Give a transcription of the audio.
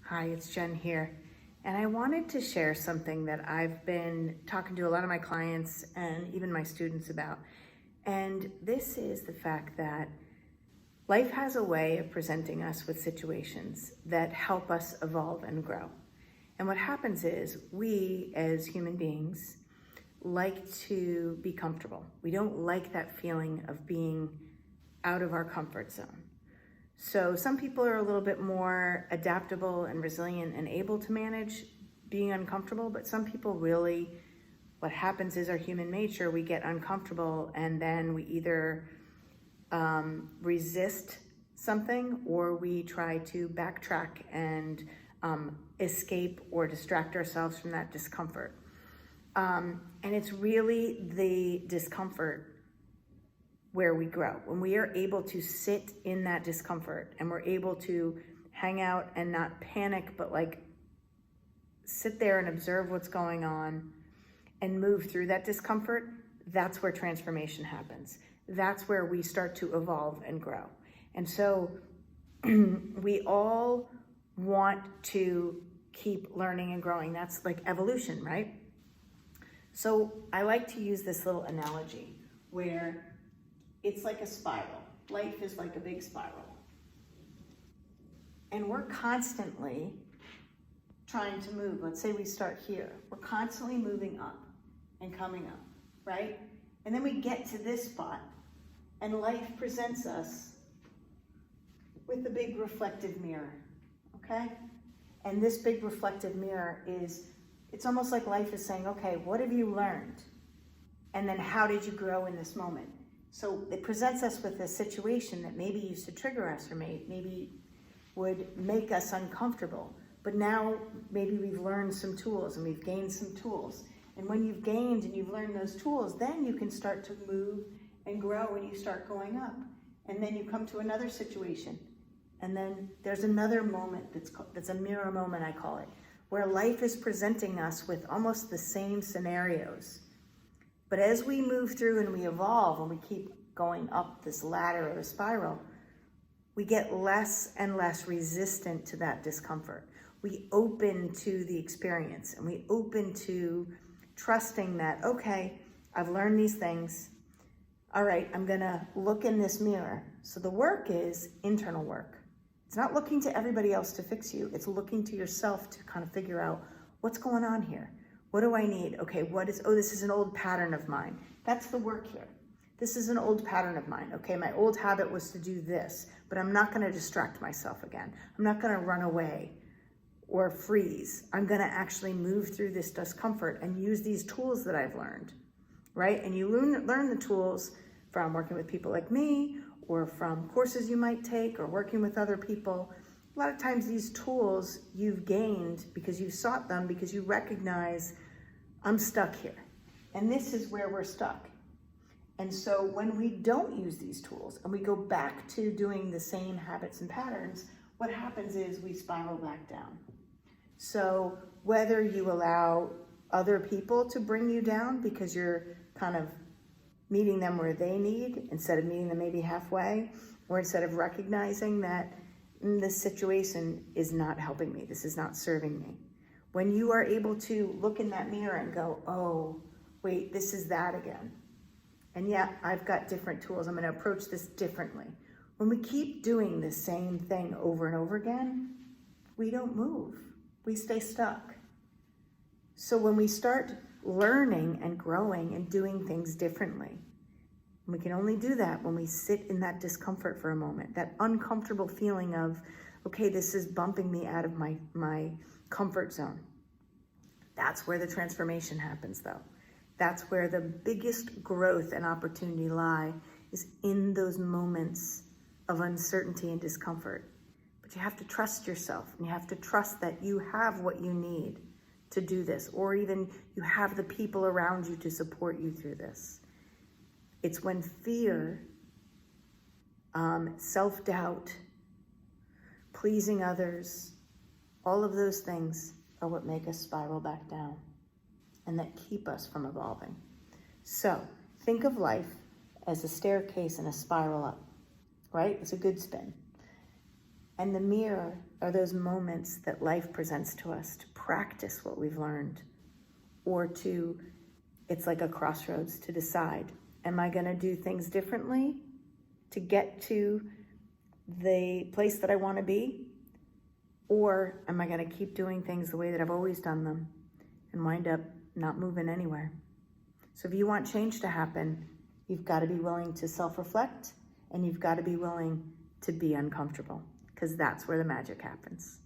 Hi, it's Jen here. And I wanted to share something that I've been talking to a lot of my clients and even my students about. And this is the fact that life has a way of presenting us with situations that help us evolve and grow. And what happens is we as human beings like to be comfortable. We don't like that feeling of being out of our comfort zone. So some people are a little bit more adaptable and resilient and able to manage being uncomfortable, but some people really, what happens is our human nature, we get uncomfortable and then we either resist something or we try to backtrack and escape or distract ourselves from that discomfort. And it's really the discomfort where we grow. When we are able to sit in that discomfort and we're able to hang out and not panic, but like sit there and observe what's going on and move through that discomfort, that's where transformation happens. That's where we start to evolve and grow. And so we all want to keep learning and growing. That's like evolution, right? So I like to use this little analogy where it's like a spiral. Life is like a big spiral. And we're constantly trying to move. Let's say we start here. We're constantly moving up and coming up, right? And then we get to this spot and life presents us with a big reflective mirror, okay? And this big reflective mirror it's almost like life is saying, okay, what have you learned? And then how did you grow in this moment? So it presents us with a situation that maybe used to trigger us or maybe would make us uncomfortable. But now maybe we've learned some tools and we've gained some tools. And when you've gained and you've learned those tools, then you can start to move and grow and you start going up. And then you come to another situation. And then there's another moment that's a mirror moment, I call it, where life is presenting us with almost the same scenarios. But as we move through and we evolve and we keep going up this ladder or the spiral, we get less and less resistant to that discomfort. We open to the experience and we open to trusting that, okay, I've learned these things. All right, I'm gonna look in this mirror. So the work is internal work. It's not looking to everybody else to fix you. It's looking to yourself to kind of figure out what's going on here. What do I need? Okay, this is an old pattern of mine. That's the work here. This is an old pattern of mine. Okay, my old habit was to do this, but I'm not gonna distract myself again. I'm not gonna run away or freeze. I'm gonna actually move through this discomfort and use these tools that I've learned, right? And you learn the tools from working with people like me or from courses you might take or working with other people. A lot of times these tools you've gained because you sought them, because you recognize I'm stuck here. And this is where we're stuck. And so when we don't use these tools and we go back to doing the same habits and patterns, what happens is we spiral back down. So whether you allow other people to bring you down because you're kind of meeting them where they need instead of meeting them maybe halfway, or instead of recognizing that this situation is not helping me, this is not serving me. When you are able to look in that mirror and go, oh, wait, this is that again. And yeah, I've got different tools. I'm going to approach this differently. When we keep doing the same thing over and over again, we don't move. We stay stuck. So when we start learning and growing and doing things differently, we can only do that when we sit in that discomfort for a moment, that uncomfortable feeling of, okay, this is bumping me out of my comfort zone. That's where the transformation happens though. That's where the biggest growth and opportunity lie, is in those moments of uncertainty and discomfort. But you have to trust yourself and you have to trust that you have what you need to do this, or even you have the people around you to support you through this. It's when fear, self-doubt, pleasing others, all of those things are what make us spiral back down and that keep us from evolving. So think of life as a staircase and a spiral up, right? It's a good spin. And the mirror are those moments that life presents to us to practice what we've learned, or it's like a crossroads to decide, am I gonna do things differently to get to the place that I wanna be? Or am I gonna keep doing things the way that I've always done them and wind up not moving anywhere? So if you want change to happen, you've gotta be willing to self-reflect, and you've gotta be willing to be uncomfortable, because that's where the magic happens.